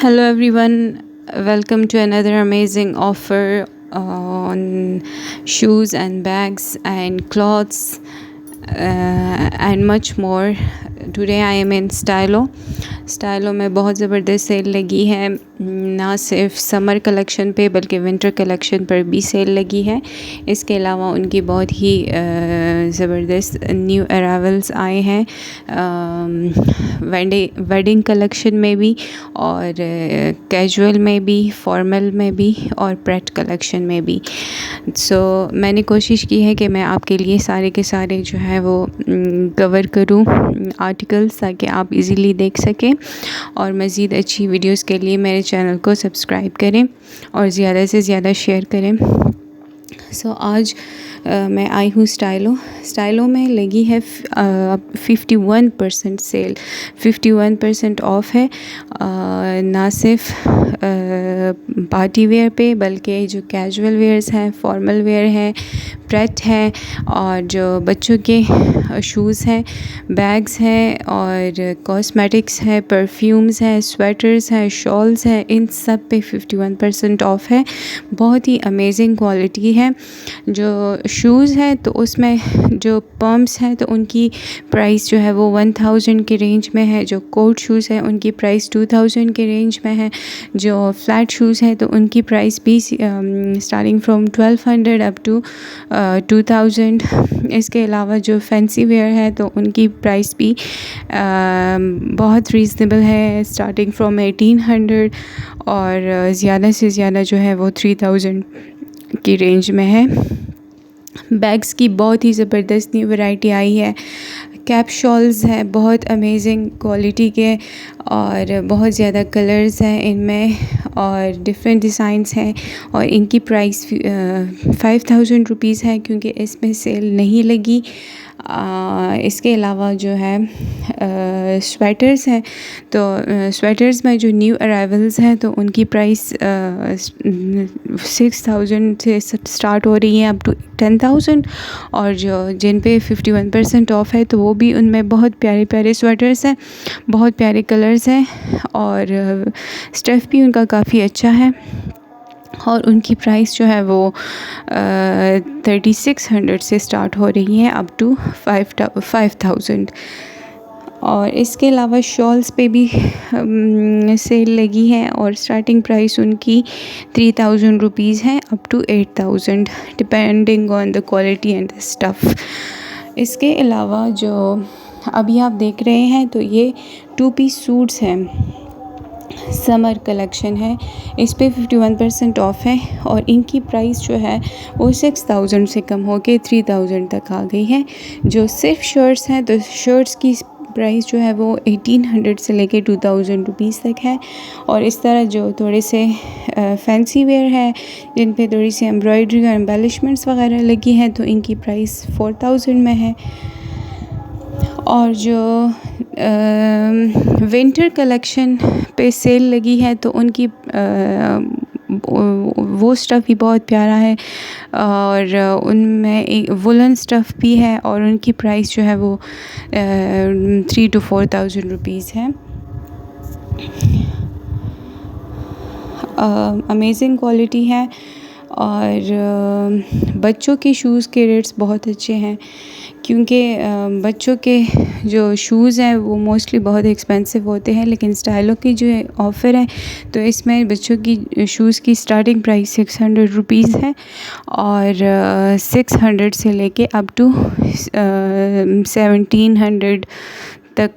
Hello everyone, welcome to another amazing offer on shoes and bags and clothes and much more. Today I am in Stylo में बहुत ज़बरदस्त cell लगी है, ना सिर्फ समर कलेक्शन पे बल्कि विंटर कलेक्शन पर भी सेल लगी है। इसके अलावा उनकी बहुत ही ज़बरदस्त न्यू अराइवल्स आए हैं वेडिंग कलेक्शन में भी और कैजुअल में भी, फॉर्मल में भी और प्रेट कलेक्शन में भी। मैंने कोशिश की है कि मैं आपके लिए सारे के सारे जो है वो कवर करूं आर्टिकल्स, ताकि आप इजीली देख सकें और मज़ीद अच्छी वीडियोस के लिए मेरे चैनल को सब्सक्राइब करें और ज़्यादा से ज़्यादा शेयर करें। आज मैं आई हूँ स्टाइलो में लगी है 51% सेल, 51% ऑफ़ है। ना सिर्फ पार्टी वेयर पे बल्कि जो कैजुअल वेयर्स हैं, फॉर्मल वेयर हैं, प्रेट हैं और जो बच्चों के शूज़ हैं, बैग्स हैं और कॉस्मेटिक्स है, परफ्यूम्स हैं, स्वेटर्स हैं, शॉल्स हैं, इन सब पे 51% ऑफ़ है। बहुत ही अमेजिंग क्वालिटी है। जो शूज़ हैं तो उसमें जो पम्प्स हैं तो उनकी प्राइस जो है वो 1000 के रेंज में है। जो कोट शूज़ हैं उनकी प्राइस 2000 के रेंज में है। जो फ्लैट शूज़ हैं तो उनकी प्राइस भी स्टार्टिंग फ्रॉम 1200 अप टू 2000। इसके अलावा जो फैंसी वेयर है तो उनकी प्राइस भी बहुत रीज़नेबल है, स्टार्टिंग फ्रॉम 1800 और ज़्यादा से ज़्यादा जो है वो 3000 की रेंज में है। बैग्स की बहुत ही ज़बरदस्त न्यू वैरायटी आई है। कैप शॉल्स है बहुत अमेजिंग क्वालिटी के और बहुत ज़्यादा कलर्स हैं इनमें और डिफरेंट डिज़ाइंस हैं और इनकी प्राइस 5000 रुपीज़ है, क्योंकि इसमें सेल नहीं लगी। इसके अलावा जो है स्वेटर्स हैं तो स्वेटर्स में जो न्यू अराइवल्स हैं तो उनकी प्राइस 6000 से स्टार्ट हो रही हैं अप टू 10000 और जिन पे 51% ऑफ़ है तो वो भी उनमें बहुत प्यारे प्यारे स्वेटर्स हैं, बहुत प्यारे कलर्स हैं और स्टफ़ भी उनका काफ़ी अच्छा है और उनकी प्राइस जो है वो 3600 से स्टार्ट हो रही है अप टू 5000। और इसके अलावा शॉल्स पे भी सेल लगी है और स्टार्टिंग प्राइस उनकी 3000 रुपीज़ है up to 8000 depending on the quality and the stuff. इसके अलावा जो अभी आप देख रहे हैं तो ये 2 पीस सूट्स हैं, समर कलेक्शन है। इस पे 51% ऑफ़ है और इनकी प्राइस जो है वो 6000 से कम होके 3000 तक आ गई है। जो सिर्फ शर्ट्स हैं तो शर्ट्स की प्राइस जो है वो 1800 से लेके 2000 रुपीज़ तक है और इस तरह जो थोड़े से फैंसी वेयर है जिन पे थोड़ी सी एम्ब्रॉयडरी और एम्बेलिशमेंट्स वगैरह लगी हैं तो इनकी प्राइस 4000 में है। और जो विंटर कलेक्शन पे सेल लगी है तो उनकी वो स्टफ़ भी बहुत प्यारा है और उनमें एक वुलन स्टफ़ भी है और उनकी प्राइस जो है वो 3 to 4000 रुपीज़ है। अमेजिंग क्वालिटी है और बच्चों के शूज़ के रेट्स बहुत अच्छे हैं, क्योंकि बच्चों के जो शूज़ हैं वो मोस्टली बहुत एक्सपेंसिव होते हैं, लेकिन स्टाइलो की जो ऑफ़र है तो इसमें बच्चों की शूज़ की स्टार्टिंग प्राइस 600 रुपीज़ है और 600 से लेके अप टू 1700 तक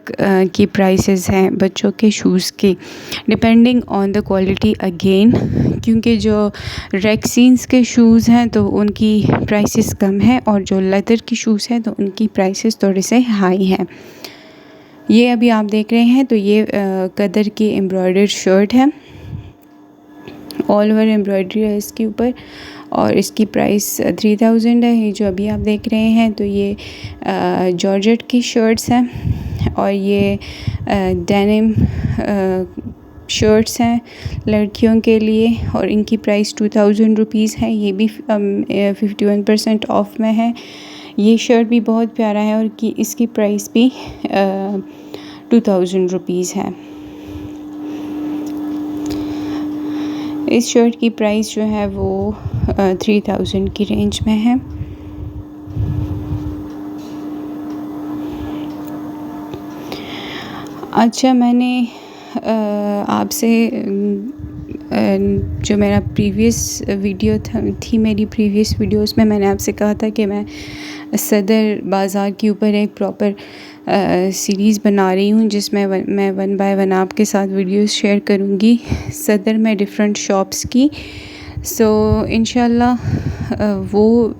की प्राइसेस हैं बच्चों के शूज़ की, depending on the quality again. क्योंकि जो रेक्सीन्स के शूज़ हैं तो उनकी प्राइसेस कम है और जो लेदर की शूज़ हैं तो उनकी प्राइसेस थोड़े से हाई हैं। ये अभी आप देख रहे हैं तो ये कदर की एम्ब्रॉयडर्ड शर्ट है, ऑल ओवर एम्ब्रॉयडरी है इसके ऊपर और इसकी प्राइस 3000 है। ये जो अभी आप देख रहे हैं तो ये जॉर्जेट की शर्ट्स हैं और ये डेनिम शर्ट्स हैं लड़कियों के लिए और इनकी प्राइस 2000 रुपीज़ है। ये भी 51% ऑफ़ में है। ये शर्ट भी बहुत प्यारा है और इसकी प्राइस भी 2000 रुपीज़ है। इस शर्ट की प्राइस जो है वो 3000 की रेंज में है। अच्छा, मैंने आपसे जो मेरा प्रीवियस वीडियो थी मेरी प्रीवियस वीडियोस में मैंने आपसे कहा था कि मैं सदर बाज़ार के ऊपर एक प्रॉपर सीरीज़ बना रही हूँ, जिसमें मैं 1 बाय 1 आपके साथ वीडियोस शेयर करूँगी सदर में डिफरेंट शॉप्स की। सो इंशाल्लाह वो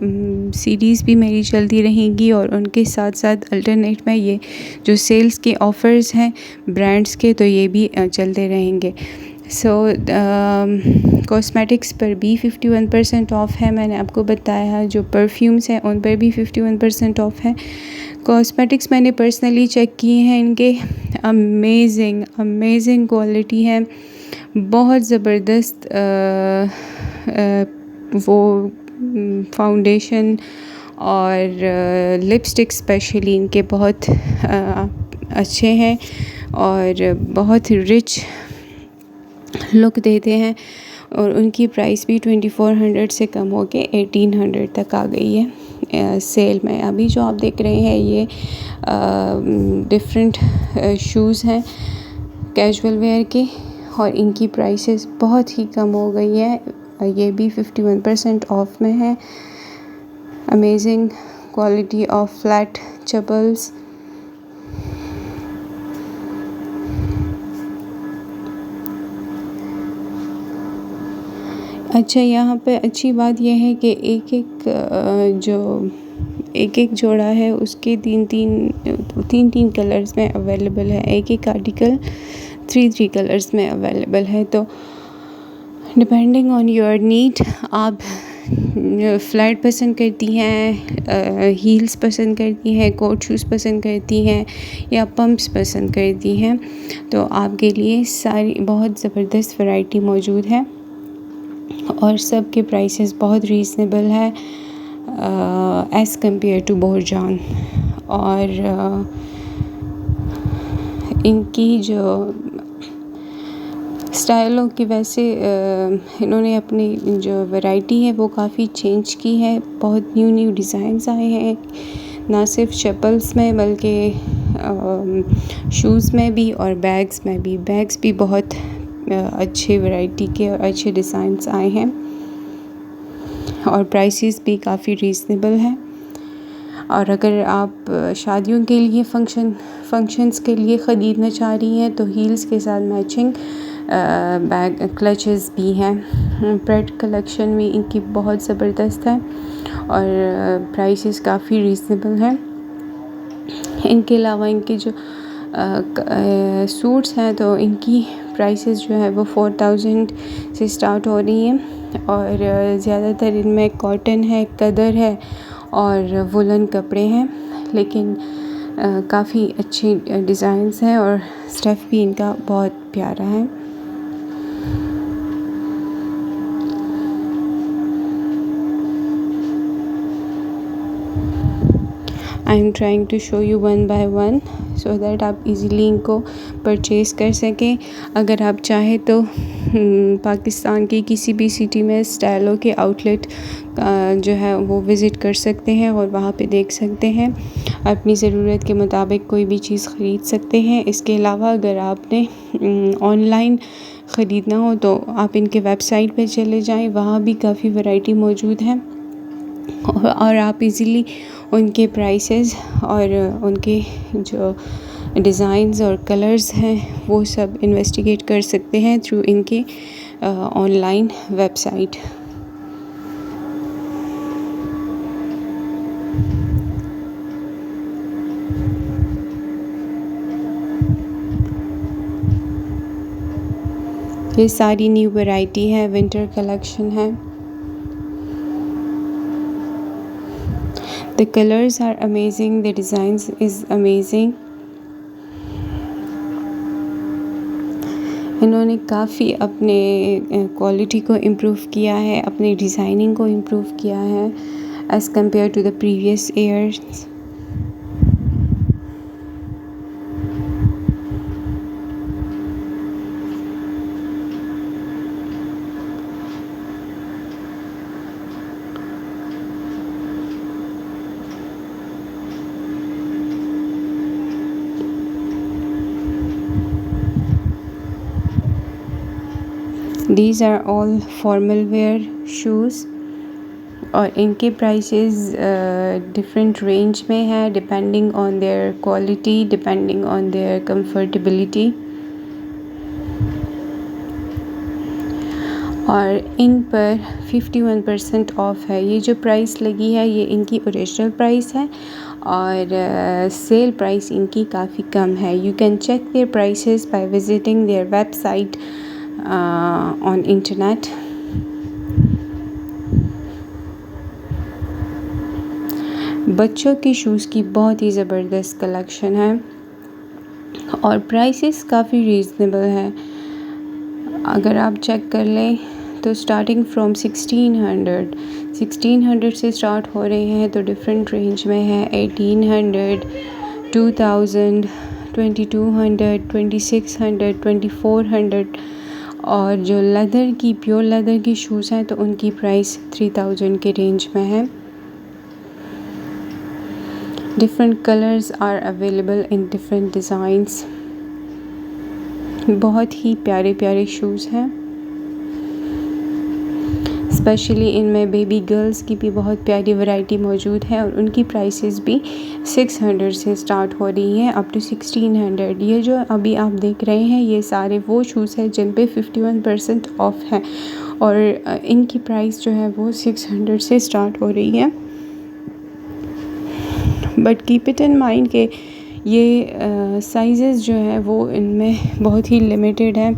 सीरीज़ भी मेरी चलती रहेंगी और उनके साथ साथ अल्टरनेट में ये जो सेल्स के ऑफ़र्स हैं ब्रांड्स के, तो ये भी चलते रहेंगे। सो कॉस्मेटिक्स पर भी 51% ऑफ़ है। मैंने आपको बताया जो परफ्यूम्स हैं उन पर भी 51% ऑफ़ है। कॉस्मेटिक्स मैंने पर्सनली चेक किए हैं, इनके अमेजिंग क्वालिटी है, बहुत ज़बरदस्त वो फाउंडेशन और लिपस्टिक स्पेशली इनके बहुत अच्छे हैं और बहुत रिच लुक देते हैं और उनकी प्राइस भी 2400 से कम हो के 1800 तक आ गई है सेल में। अभी जो आप देख रहे हैं ये डिफरेंट शूज़ हैं कैजुअल वेयर के और इनकी प्राइसेस बहुत ही कम हो गई है। ये भी 51% ऑफ में है। Amazing quality of flat chappals. अच्छा, यहाँ पे अच्छी बात यह है कि एक जोड़ा है उसके तीन कलर्स में अवेलेबल है। एक आर्टिकल 3 कलर्स में अवेलेबल है। तो डिपेंडिंग ऑन योर नीड, आप फ्लैट पसंद करती हैं, हील्स पसंद करती हैं, कोट शूज़ पसंद करती हैं या पम्प्स पसंद करती हैं, तो आपके लिए सारी बहुत ज़बरदस्त वैरायटी मौजूद है और सब के प्राइसेस बहुत रीज़नेबल है एज़ कम्पेयर टू बोरजान। और इनकी जो स्टाइलों की वैसे इन्होंने अपनी जो वैरायटी है वो काफ़ी चेंज की है। बहुत न्यू डिज़ाइंस आए हैं, ना सिर्फ चप्पल्स में बल्कि शूज़ में भी और बैग्स में भी। बैग्स भी बहुत अच्छे वैरायटी के और अच्छे डिज़ाइंस आए हैं और प्राइसेस भी काफ़ी रीज़नेबल है। और अगर आप शादियों के लिए फंक्शंस के लिए ख़रीदना चाह रही हैं तो हील्स के साथ मैचिंग बैग क्लचेस भी हैं। प्रेड कलेक्शन भी इनकी बहुत ज़बरदस्त है और प्राइसेस काफ़ी रीज़नेबल हैं। इनके अलावा इनके जो सूट्स हैं तो इनकी प्राइसेस जो है वो 4000 से स्टार्ट हो रही हैं और ज़्यादातर इनमें कॉटन है, कदर है और वुलन कपड़े हैं, लेकिन काफ़ी अच्छे डिज़ाइंस हैं और स्टफ़ भी इनका बहुत प्यारा है। I am trying to show you 1 by 1 so that आप इजीली इनको परचेज़ कर सकें। अगर आप चाहें तो पाकिस्तान की किसी भी सिटी में स्टाइलों के आउटलेट जो है वो विज़िट कर सकते हैं और वहाँ पे देख सकते हैं, अपनी ज़रूरत के मुताबिक कोई भी चीज़ ख़रीद सकते हैं। इसके अलावा अगर आपने ऑनलाइन ख़रीदना हो तो आप इनके वेबसाइट पे चले जाएं, वहाँ भी काफ़ी वैरायटी मौजूद है और आप इजीली उनके प्राइसेस और उनके जो डिज़ाइंस और कलर्स हैं वो सब इन्वेस्टिगेट कर सकते हैं थ्रू इनके ऑनलाइन वेबसाइट। ये सारी न्यू वैरायटी है, विंटर कलेक्शन है। The colors are amazing, the designs is amazing। इन्होंने काफ़ी अपने क्वालिटी को इम्प्रूव किया है, अपनी डिज़ाइनिंग को इम्प्रूव किया है as compare to the previous years. These are all formal wear shoes और इनके प्राइसेस डिफरेंट रेंज में है depending on their quality, depending on their comfortability. और इन पर 51% ऑफ है। ये जो प्राइस लगी है ये इनकी ओरिजिनल प्राइस है और सेल प्राइस इनकी काफ़ी कम है। You can check their prices by visiting their website on internet. बच्चों के शूज़ की बहुत ही ज़बरदस्त कलेक्शन है और प्राइसेस काफ़ी रीज़नेबल हैं। अगर आप चेक कर लें तो स्टार्टिंग फ्रॉम 1600 से स्टार्ट हो रहे हैं, तो डिफरेंट रेंज में है 1800, 2000, 2200, 2600, 2400 और जो लेदर की प्योर लेदर की शूज़ हैं तो उनकी प्राइस 3000 के रेंज में है। Different colours are available in different designs. बहुत ही प्यारे प्यारे शूज़ हैं, स्पेशली इनमें बेबी गर्ल्स की भी बहुत प्यारी वैरायटी मौजूद है और उनकी प्राइसेस भी 600 से स्टार्ट हो रही हैं अप टू 1600। ये जो अभी आप देख रहे हैं ये सारे वो शूज़ हैं जिन पे 51% ऑफ है और इनकी प्राइस जो है वो 600 से स्टार्ट हो रही है। But keep it in mind कि ये साइज़ेस जो है वो इनमें बहुत ही लिमिटेड है।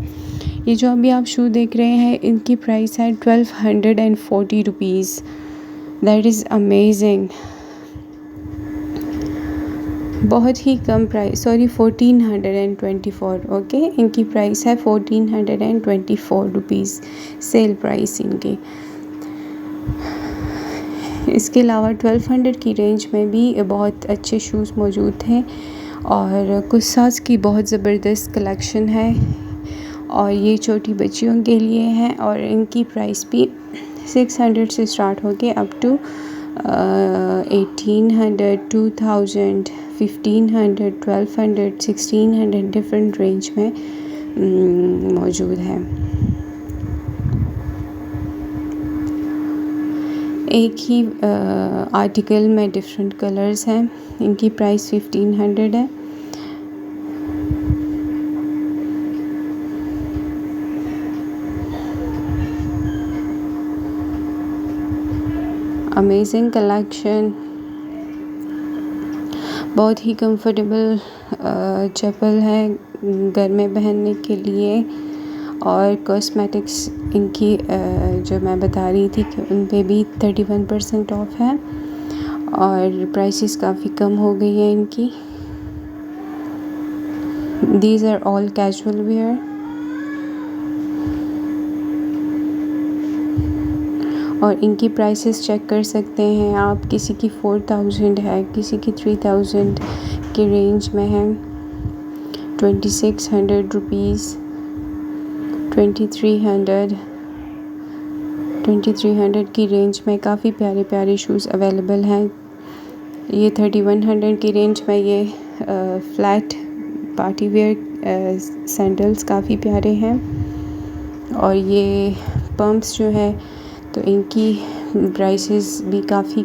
ये जो अभी आप शू देख रहे हैं इनकी प्राइस है 1240 रुपीज़। That is amazing. बहुत ही कम प्राइस, सॉरी 1424। ओके, इनकी प्राइस है 1424 रुपीज़ सेल प्राइस इनकी। इसके अलावा 1200 की रेंज में भी बहुत अच्छे शूज़ मौजूद हैं और कुछ साज की बहुत ज़बरदस्त कलेक्शन है और ये छोटी बच्चियों के लिए हैं और इनकी प्राइस भी 600 से स्टार्ट होके अप टू 1800, 2000, 1500, 1200, 1600 डिफरेंट रेंज में मौजूद है। एक ही आर्टिकल में डिफरेंट कलर्स हैं। इनकी प्राइस 1500 है। Amazing collection. बहुत ही कंफर्टेबल चप्पल है घर में पहनने के लिए और कॉस्मेटिक्स इनकी जो मैं बता रही थी कि उन पे भी 31% ऑफ है और प्राइसेस काफ़ी कम हो गई है इनकी। These are all casual wear और इनकी प्राइसेस चेक कर सकते हैं आप। किसी की 4000 है, किसी की 3000 के रेंज में है, 2600 रुपीज़, 2300 की रेंज में काफ़ी प्यारे प्यारे शूज़ अवेलेबल हैं। ये 3100 की रेंज में ये फ्लैट पार्टी वेयर सैंडल्स काफ़ी प्यारे हैं और ये पम्प्स जो है तो इनकी प्राइसेस भी काफ़ी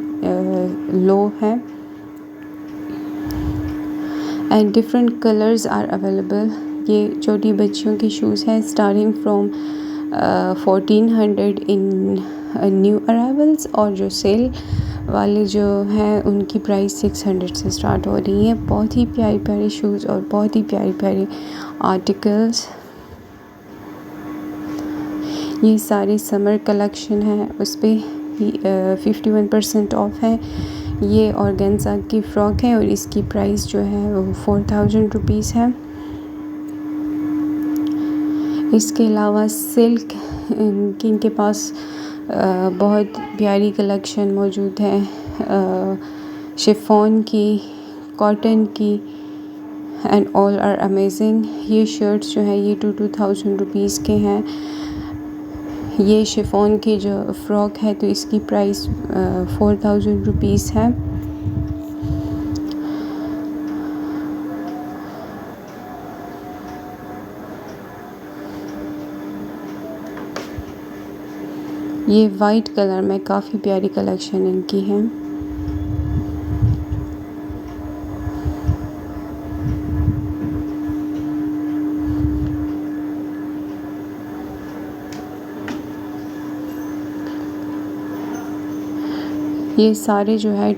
लो है and different colours are available. ये छोटी बच्चियों के शूज़ हैं starting from 1400 in new arrivals और जो सेल वाले जो हैं उनकी प्राइस 600 से स्टार्ट हो रही है। बहुत ही प्यारे प्यारे शूज़ और बहुत ही प्यारे प्यारे आर्टिकल्स। ये सारे समर कलेक्शन है, उस पर 51% ऑफ है। ये ऑर्गेन्जा की फ़्रॉक है और इसकी प्राइस जो है वो 4000 रुपीज़ है। इसके अलावा सिल्क की इनके पास बहुत प्यारी कलेक्शन मौजूद है, शिफॉन की, कॉटन की एंड ऑल आर अमेजिंग। ये शर्ट्स जो है ये 2000 रुपीज़ के हैं। ये शिफॉन की जो फ़्रॉक है तो इसकी प्राइस 4000 रुपीज़ है। ये वाइट कलर में काफ़ी प्यारी कलेक्शन इनकी है। ये सारे जो है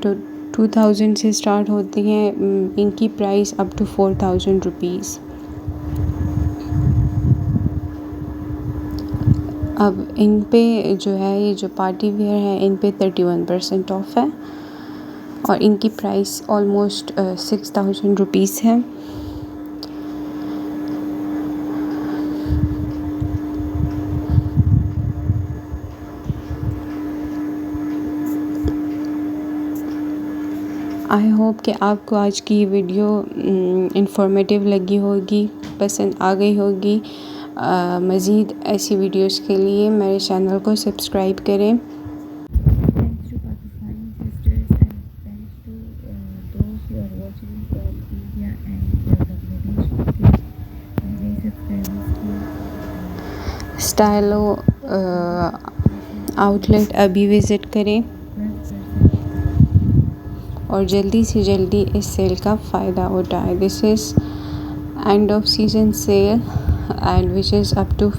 2000 से स्टार्ट होती हैं। इनकी प्राइस अप टू 4000 रुपीज़। अब इन पे जो है ये जो पार्टी वेयर है इन पे 31% ऑफ है और इनकी प्राइस ऑलमोस्ट 6000 रुपीज़ है। आई होप कि आपको आज की वीडियो इंफॉर्मेटिव लगी होगी, पसंद आ गई होगी। मज़ीद ऐसी वीडियोस के लिए मेरे चैनल को सब्सक्राइब करें। Thanks to Pakistani sisters and thanks to those who are watching from India and Bangladesh के मेरे सब्सक्राइबर्स की स्टाइलो आउटलेट अभी विज़िट करें 12% और जल्दी से जल्दी इस सेल का फ़ायदा उठाएं। This is end of season sale and which is up to